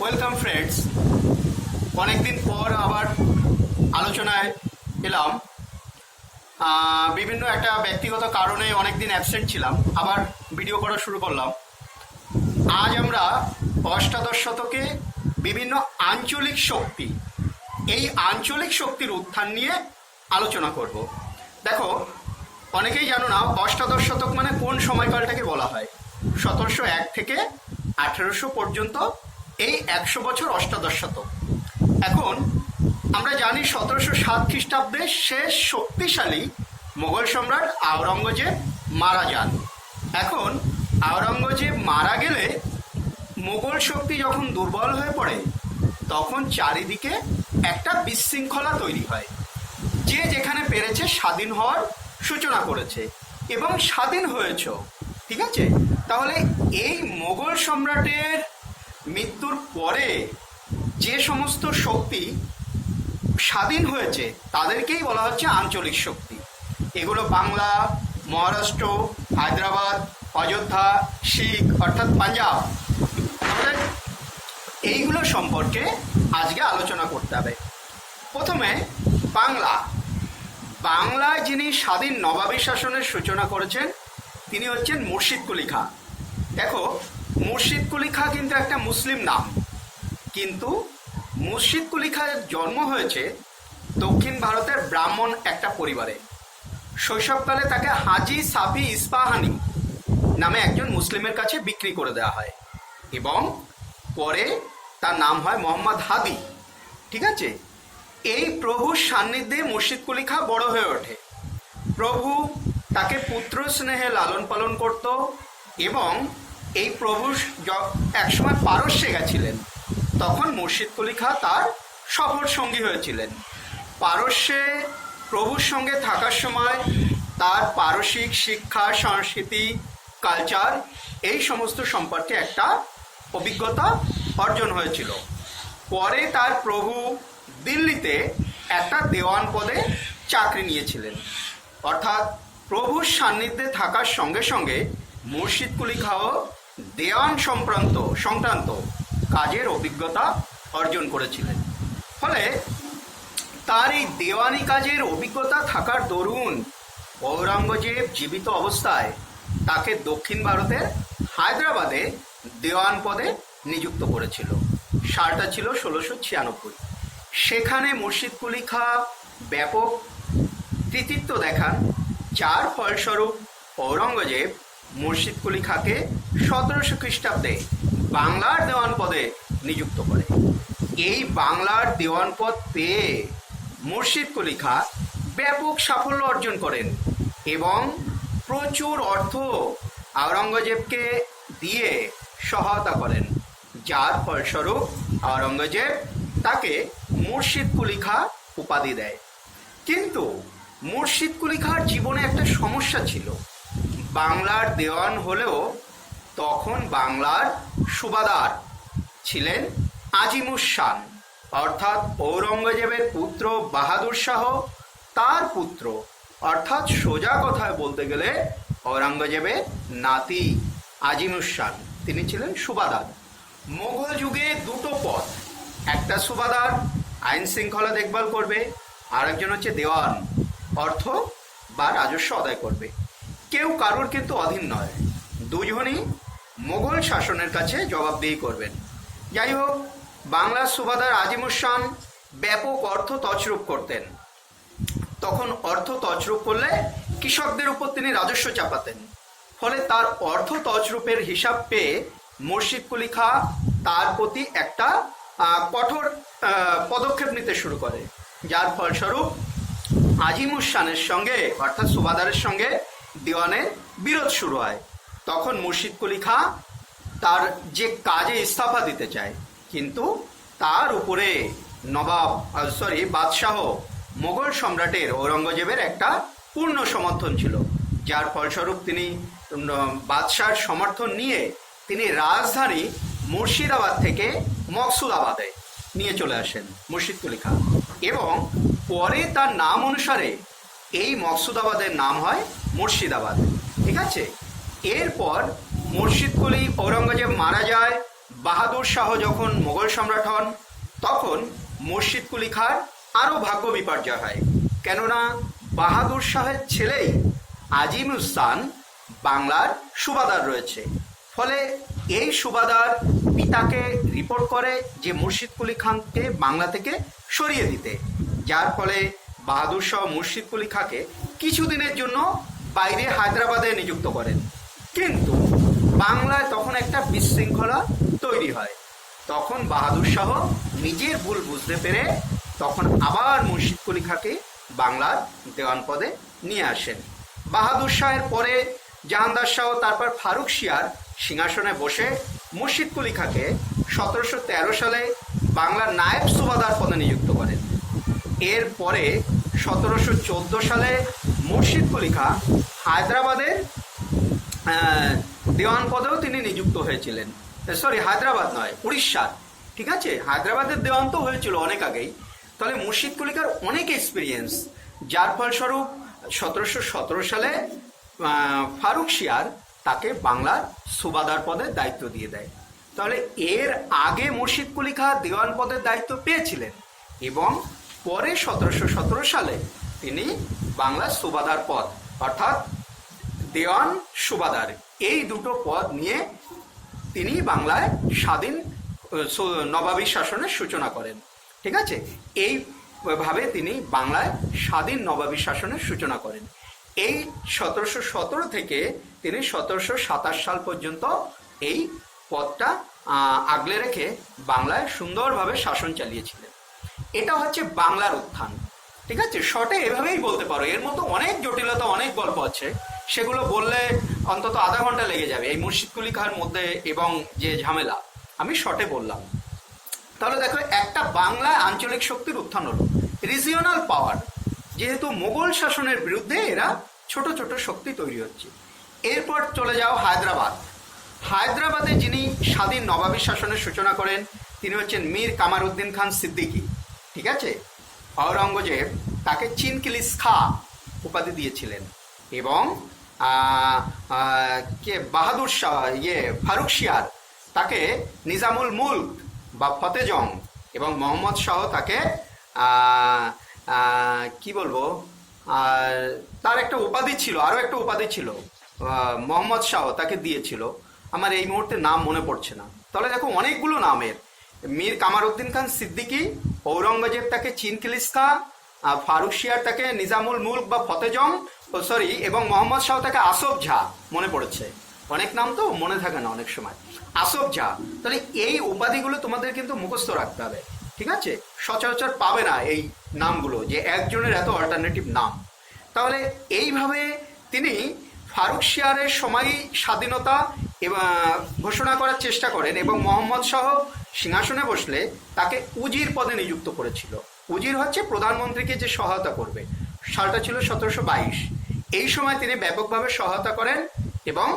Welcome friends, অনেকদিন পর আবার আলোচনায় এলাম। বিভিন্ন একটা ব্যক্তিগত কারণে অনেকদিন অ্যাবসেন্ট ছিলাম, আবার ভিডিও করা শুরু করলাম। আজ আমরা অষ্টাদশ শতকে বিভিন্ন আঞ্চলিক শক্তি, এই আঞ্চলিক শক্তির উত্থান নিয়ে আলোচনা করব। দেখো, অনেকেই জানো না অষ্টাদশ শতক মানে কোন সময়কালটাকে বলা হয়। 1701 থেকে 1800 পর্যন্ত এই 100 বছর অষ্টাদশ শতক। এখন আমরা জানি 1707 খ্রিস্টাব্দে শেষ শক্তিশালী মোগল সম্রাট আওরঙ্গজেব মারা যান। এখন আওরঙ্গজেব মারা গেলে মোগল শক্তি যখন দুর্বল হয়ে পড়ে, তখন চারিদিকে একটা বিশৃঙ্খলা তৈরি হয়। যে যেখানে পেরেছে স্বাধীন হওয়ার সূচনা করেছে এবং স্বাধীন হয়েছ, ঠিক আছে। তাহলে এই মোগল সম্রাটের মৃত্যুর পরে যে সমস্ত শক্তি স্বাধীন হয়েছে তাদেরকেই বলা হচ্ছে আঞ্চলিক শক্তি। এগুলো বাংলা, মহারাষ্ট্র, হায়দ্রাবাদ, অযোধ্যা, শিখ অর্থাৎ পাঞ্জাব। আমাদের এইগুলো সম্পর্কে আজকে আলোচনা করতে হবে। প্রথমে বাংলায় যিনি স্বাধীন নবাবী শাসনের সূচনা করেছেন তিনি হচ্ছেন মুর্শিদ কুলি খাঁ। দেখো, মুর্শিদ কুলি খাঁ কিন্তু একটা মুসলিম নাম, কিন্তু মুর্শিদ কুলি খাঁর জন্ম হয়েছে দক্ষিণ ভারতের ব্রাহ্মণ একটা পরিবারে। শৈশবকালে তাকে হাজি সাফি ইস্পাহানি নামে একজন মুসলিমের কাছে বিক্রি করে দেওয়া হয় এবং পরে তার নাম হয় মোহাম্মদ হাদি, ঠিক আছে। এই প্রভুর সান্নিধ্যে মুর্শিদ কুলি খাঁ বড় হয়ে ওঠে। প্রভু তাকে পুত্র স্নেহে লালন পালন করত এবং এই প্রভু একসময় পারস্যে গেছিলেন, তখন মুর্শিদ কুলি খাঁ তার সফর সঙ্গী হয়েছিলেন। পারস্যে প্রভুর সঙ্গে থাকার সময় তার পারসিক শিক্ষা, সংস্কৃতি, কালচার এই সমস্ত সম্পর্কে একটা অভিজ্ঞতা অর্জন হয়েছিল। পরে তার প্রভু দিল্লিতে একটা দেওয়ান পদে চাকরি নিয়েছিলেন। অর্থাৎ প্রভুর সান্নিধ্যে থাকার সঙ্গে সঙ্গে মুর্শিদ কুলি খাঁও দেওয়ান সংক্রান্ত কাজের অভিজ্ঞতা অর্জন করেছিলেন। ফলে তার এই দেওয়ানি কাজের অভিজ্ঞতা থাকার দরুন ঔরঙ্গজেব জীবিত অবস্থায় তাকে দক্ষিণ ভারতের হায়দ্রাবাদে দেওয়ান পদে নিযুক্ত করেছিল। সালটা ছিল 1696। সেখানে মুর্শিদ কুলি খাঁ ব্যাপক কৃতিত্ব দেখান, যার ফলস্বরূপ ঔরঙ্গজেব মুর্শিদ কুলি খাঁকে 1700 খ্রিস্টাব্দে বাংলার দেওয়ান পদে নিযুক্ত করে। এই বাংলার দেওয়ান পদ পেয়ে মুর্শিদ কুলি খাঁ ব্যাপক সাফল্য অর্জন করেন এবং প্রচুর অর্থ আওরঙ্গজেবকে দিয়ে সহায়তা করেন, যার ফলস্বরূপ আওরঙ্গজেব তাকে মুর্শিদ কুলি খাঁ উপাধি দেয়। কিন্তু মুর্শিদ কুলি খাঁর জীবনে একটা সমস্যা ছিল। বাংলার দেওয়ান হলেও তখন বাংলার সুবাদার ছিলেন আজিমুস শান, অর্থাৎ ঔরঙ্গজেবের পুত্র বাহাদুর শাহ তার পুত্র, অর্থাৎ সোজা কথায় বলতে গেলে ঔরঙ্গজেবের নাতি আজিমুস শান, তিনি ছিলেন সুবাদার। মোগল যুগে দুটো পদ, একটা সুবাদার আইন শৃঙ্খলা দেখভাল করবে, আর একজন হচ্ছে দেওয়ান, অর্থ বা রাজস্ব আদায় করবে। কেউ কারোর কিন্তু অধীন নয়, দুজনই মোগল শাসনের কাছে জবাবদিহি করবেন। যাই হোক, বাংলার সুবাদার আজিমুস শান ব্যাপক অর্থ তছরূপ করতেন। তখন অর্থ তছরূপ করলে কৃষকদের উপর তিনি রাজস্ব চাপাতেন। ফলে তার অর্থ তছরূপের হিসাব পেয়ে মুর্শিদ কুলি খাঁ তার প্রতি একটা কঠোর পদক্ষেপ নিতে শুরু করে, যার ফলস্বরূপ আজিমুস শানের সঙ্গে অর্থাৎ সুবাদারের সঙ্গে দেওয়ানের বিরোধ শুরু হয়। তখন মুর্শিদ কুলি খাঁ তার যে কাজে ইস্তফা দিতে চায়, কিন্তু তার উপরে বাদশাহ মোগল সম্রাটের ঔরঙ্গজেবের একটা পূর্ণ সমর্থন ছিল, যার ফলস্বরূপ তিনি বাদশাহর সমর্থন নিয়ে তিনি রাজধানী মুর্শিদাবাদ থেকে মকসুদাবাদে নিয়ে চলে আসেন মুর্শিদ কুলি খাঁ, এবং পরে তার নাম অনুসারে এই মকসুদাবাদের নাম হয় মুর্শিদাবাদ, ঠিক আছে। এরপর মুর্শিদ কুলি ঔরঙ্গজেব মারা যায়, বাহাদুর শাহ যখন মোগল সম্রাট হন তখন মুর্শিদ কুলি খাঁর আরও ভাগ্য বিপর্যয় হয়, কেননা বাহাদুর শাহের ছেলেই আজিমুস্তান বাংলার সুবাদার রয়েছে। ফলে এই সুবাদার পিতাকে রিপোর্ট করে যে মুর্শিদ কুলি খানকে বাংলা থেকে সরিয়ে দিতে, যার ফলে বাহাদুর শাহ মুর্শিদ কুলি খাঁকে কিছুদিনের জন্য বাইরে হায়দ্রাবাদে নিযুক্ত করেন। কিন্তু বাংলায় তখন একটা বিশৃঙ্খলা তৈরি হয়। তখন বাহাদুর শাহ নিজের ভুল বুঝতে পেরে তখন আবার মুর্শিদ কুলি খাঁকে বাংলার দেওয়ান পদে নিয়ে আসেন। বাহাদুর শাহের পরে জাহানদার শাহ তারপর ফারুক শিয়ার সিংহাসনে বসে মুর্শিদ কুলি খাঁকে 1713 সালে বাংলার নায়েব সুবাদার পদে নিযুক্ত করেন। এরপরে 1714 সালে মুর্শিদ কুলি খাঁ হায়দ্রাবাদের দেওয়ান পদেও তিনি নিযুক্ত হয়েছিলেন। সরি, হায়দ্রাবাদ নয়, উড়িষ্যার। ঠিক আছে, হায়দ্রাবাদের দেওয়ান তো হয়েছিল অনেক আগেই। তাহলে মুর্শিদ কুলি খাঁর অনেক এক্সপিরিয়েন্স, যার ফলস্বরূপ 1717 সালে ফারুক শিয়ার তাকে বাংলার সুবাদার পদের দায়িত্ব দিয়ে দেয়। তাহলে এর আগে মুর্শিদ কুলি খাঁ দেওয়ান পদের দায়িত্ব পেয়েছিলেন এবং পরে 1717 সালে তিনি বাংলার সুবাদার পদ অর্থাৎ দেওয়ান সুবাদার এই দুটো পদ নিয়ে তিনি বাংলায় স্বাধীন নবাবী শাসনের সূচনা করেন। ঠিক আছে, এইভাবে তিনি বাংলায় স্বাধীন নবাবী শাসনের সূচনা করেন। এই 1717 থেকে তিনি 1727 সাল পর্যন্ত এই পদটা আগলে রেখে বাংলায় সুন্দরভাবে শাসন চালিয়েছিলেন। এটা হচ্ছে বাংলার উত্থান। ঠিক আছে, শর্টে এভাবেই বলতে পারো। এর মতো অনেক জটিলতা, অনেক গল্প আছে, সেগুলো বললে অন্তত আধা ঘন্টা লেগে যাবে এই মুর্শিদ কুলি খাঁর মধ্যে এবং যে ঝামেলা, আমি শর্টে বললাম। তাহলে দেখো, একটা বাংলায় আঞ্চলিক শক্তির উত্থান হলো, রিজিওনাল পাওয়ার। যেহেতু মোগল শাসনের বিরুদ্ধে এরা ছোট ছোট শক্তি তৈরি হচ্ছে। এরপর চলে যাও হায়দ্রাবাদ। হায়দ্রাবাদে যিনি স্বাধীন নবাবী শাসনের সূচনা করেন তিনি হচ্ছেন মীর কামারউদ্দিন খান সিদ্দিকী। ঠিক আছে, আওরঙ্গজেব তাকে চিনকিলিস খাঁ উপাধি দিয়েছিলেন এবং বাহাদুর শাহ ফারুক শিয়ার তাকে নিজামুল মুলক বা ফতেজং এবং মোহাম্মদ শাহ তাকে কি বলবো, তার একটা উপাধি ছিল, আরও একটা উপাধি ছিল, মোহাম্মদ শাহ তাকে দিয়েছিল। আমার এই মুহূর্তে নাম মনে পড়ছে না। তাহলে দেখো, অনেকগুলো নামের, মীর কামারউদ্দিন খান সিদ্দিকী, ঔরঙ্গজেব তাকে চিনকিলিস খাঁ, ফারুক শিয়ার তাকে নিজামুল মুলক বা ফতেজং এবং মোহাম্মদ শাহ তাকে আসফ ঝা। মনে পড়েছে, অনেক নাম তো মনে থাকে না অনেক সময়। আসফ ঝা। তাহলে এই উপাধিগুলো তোমাদের কিন্তু মুখস্থ রাখতে হবে। ঠিক আছে, সচরাচর পাবে না এই নামগুলো, যে একজনের এত অল্টারনেটিভ নাম। তাহলে এইভাবে তিনি ফারুক শিয়ারের সময় স্বাধীনতা ঘোষণা করার চেষ্টা করেন এবং মোহাম্মদ শাহ সিংহাসনে বসলে তাকে উজির পদে নিযুক্ত করেছিল। উজির হচ্ছে প্রধানমন্ত্রীকে যে সহায়তা করবে। সালটা ছিল 1722। এই সময় তিনি ব্যাপকভাবে সহায়তা করেন এবং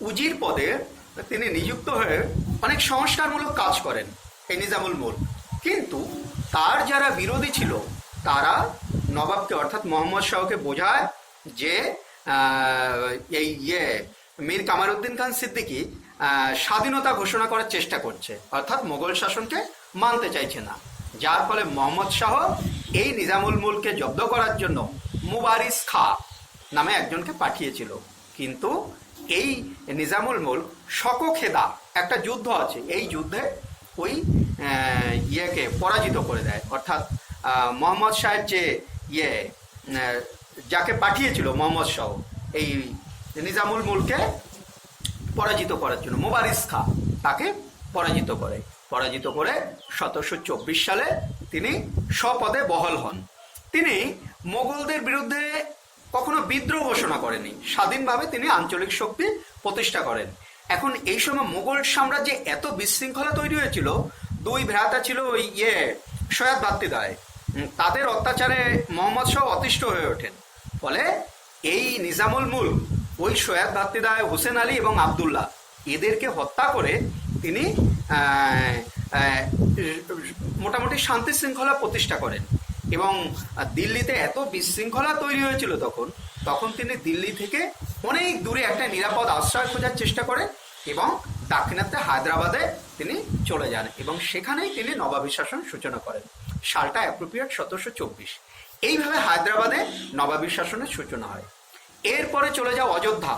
উজির পদে তিনি নিযুক্ত হয়ে অনেক সংস্কারমূলক কাজ করেন এই নিজামুল মুলক। কিন্তু তার যারা বিরোধী ছিল তারা নবাবকে অর্থাৎ মোহাম্মদ শাহকে বোঝায় যে এই মীর কামারউদ্দিন খান সিদ্দিকী স্বাধীনতা ঘোষণা করার চেষ্টা করছে, অর্থাৎ মোগল শাসনকে মানতে চাইছে না। যার ফলে মোহাম্মদ শাহ এই নিজামুল মুলককে জব্দ করার জন্য মুবারিস খাঁ নামে একজনকে পাঠিয়েছিল। কিন্তু এই নিজামুল মুলক শকখেদা একটা যুদ্ধ আছে, এই যুদ্ধে ওই ইয়েকে পরাজিত করে দেয়, অর্থাৎ মোহাম্মদ শাহের যে যাকে পাঠিয়েছিল মোহাম্মদ শাহ এই নিজামুল মুলককে পরাজিত করার জন্য, মুবারিস খাঁ তাকে পরাজিত করে 1724 সালে তিনি স্বপদে বহাল হন। তিনি মোগলদের বিরুদ্ধে কখনো বিদ্রোহ ঘোষণা করেনি, স্বাধীনভাবে তিনি আঞ্চলিক শক্তি প্রতিষ্ঠা করেন। এখন এই সময় মোগল সাম্রাজ্যে এত বিশৃঙ্খলা তৈরি হয়েছিল, দুই ভ্রাতা ছিল ওই সৈয়দ ভ্রাতৃদ্বয়, তাদের অত্যাচারে মোহাম্মদ শাহ অতিষ্ঠ হয়ে ওঠেন। ফলে এই নিজামুল মুলক ওই সৈয়দ ভ্রাতৃদ্বয় হুসেন আলী এবং আবদুল্লাহ এদেরকে হত্যা করে তিনি মোটামুটি শান্তি শৃঙ্খলা প্রতিষ্ঠা করেন এবং দিল্লিতে এত বিশৃঙ্খলা তৈরি হয়েছিল তখন তিনি দিল্লি থেকে অনেক দূরে একটা নিরাপদ আশ্রয় খোঁজার চেষ্টা করেন এবং দাক্ষিণাত্যে হায়দ্রাবাদে তিনি চলে যান এবং সেখানেই তিনি নবাবী শাসন সূচনা করেন। সালটা অ্যাপ্রোপ্রিয়েট 1724। এইভাবে হায়দ্রাবাদে নবাবী শাসনের সূচনা হয়। এরপরে চলে যাও অযোধ্যা।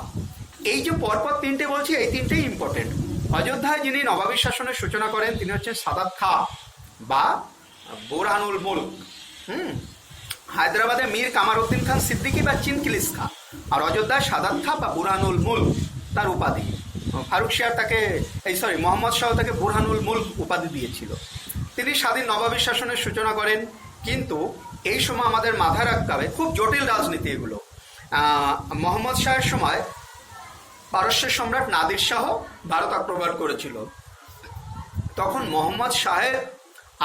এই যে পরপর তিনটে বলছি, এই তিনটেই ইম্পর্টেন্ট। অযোধ্যায় যিনি নবাবী শাসনের সূচনা করেন তিনি হচ্ছেন সাদাত খা বা বোরহানুল মুলক। হায়দ্রাবাদে মীর কামারউদ্দিন খান সিদ্দিকী বা চিনকিলিস খা, আর অযোধ্যায় সাদাত খা বা বুরহানুল মুলক তার উপাধি। ফারুক শিয়ার তাকে মোহাম্মদ শাহ তাকে বুরহানুল মুলক উপাধি দিয়েছিল। তিনি স্বাধীন নবাবী শাসনের সূচনা করেন, কিন্তু এই সময় আমাদের মাথায় রাখতে হবে খুব জটিল রাজনীতি এগুলো। মোহাম্মদ শাহের সময় পারস্যের সম্রাট নাদির শাহ ভারত আক্রমণ করেছিল। তখন মোহাম্মদ শাহের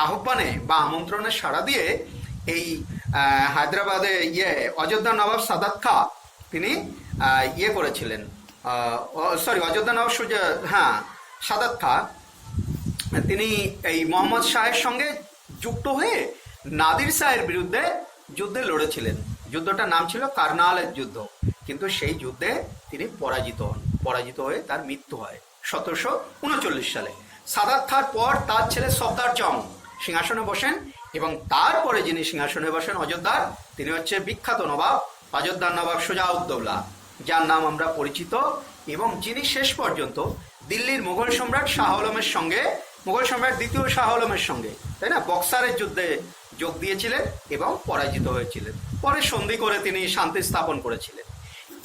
আহ্বানে বা আমন্ত্রণে সাড়া দিয়ে এই হায়দ্রাবাদে অযোধ্যা নবাব সাদাত খা তিনি করেছিলেন, অযোধ্যা নবাব সাদাত খা তিনি এই মোহাম্মদ শাহের সঙ্গে যুক্ত হয়ে নাদির শাহের বিরুদ্ধে যুদ্ধে লড়েছিলেন। যুদ্ধটার নাম ছিল কারনালের যুদ্ধ, কিন্তু সেই যুদ্ধে তিনি পরাজিত হয়ে তার মৃত্যু হয় 1739 সালে। সাদাত খার পর তার ছেলে সফদার জং সিংহাসনে বসেন এবং তারপরে যিনি সিংহাসনে বসেন অযোধ্যার, তিনি হচ্ছে বিখ্যাত নবাব অযোধ্যার নবাব সুজাউদ্দৌলা, যার নাম আমরা পরিচিত, এবং যিনি শেষ পর্যন্ত দিল্লির মুঘল সম্রাট শাহ আলমের সঙ্গে, মুঘল সম্রাট দ্বিতীয় শাহ আলমের সঙ্গে, তাই না, বক্সারের যুদ্ধে যোগ দিয়েছিলেন এবং পরাজিত হয়েছিলেন। পরে সন্ধি করে তিনি শান্তি স্থাপন করেছিলেন।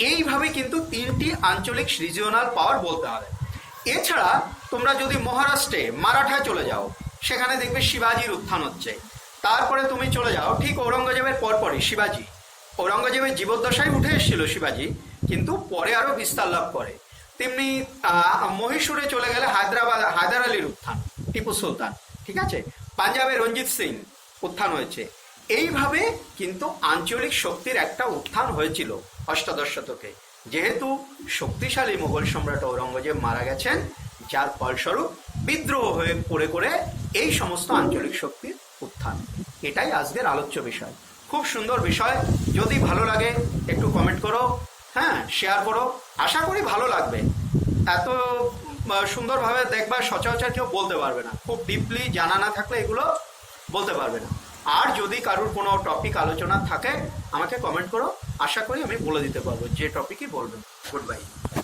এইভাবে কিন্তু তিনটি আঞ্চলিক রিজিওনাল পাওয়ার বলতে হবে। এছাড়া তোমরা যদি মহারাষ্ট্রে মারাঠায় চলে যাও, সেখানে দেখবে শিবাজির উত্থান হচ্ছে। তারপরে তুমি চলে যাও ঠিক ঔরঙ্গজেবের পরপরই শিবাজি, ঔরঙ্গজেবের জীবদ্দশায় উঠে এসেছিল শিবাজি, কিন্তু পরে আরো বিস্তার লাভ করে। তেমনি মহীশূরে চলে গেলে হায়দার আলীর উত্থান, টিপু সুলতান, ঠিক আছে, পাঞ্জাবে রঞ্জিত সিং উত্থান হয়েছে। এইভাবে কিন্তু আঞ্চলিক শক্তির একটা উত্থান হয়েছিল অষ্টাদশ শতকে, যেহেতু শক্তিশালী মুঘল সম্রাট ঔরঙ্গজেব মারা গেছেন, যার ফলস্বরূপ বিদ্রোহ হয়ে করে এই সমস্ত আঞ্চলিক শক্তির উত্থান। এটাই আজকের আলোচ্য বিষয়। খুব সুন্দর বিষয়। যদি ভালো লাগে একটু কমেন্ট করো, শেয়ার করো। আশা করি ভালো লাগবে। এত সুন্দরভাবে দেখবা সচরাচর কেউ বলতে পারবে না, খুব ডিপলি জানা না থাকলে এগুলো বলতে পারবে না। আর যদি কারোর কোনো টপিক আলোচনা থাকে আমাকে কমেন্ট করো, আশা করি আমি বলে দিতে পারবো যে টপিকই বলবেন। Good bye.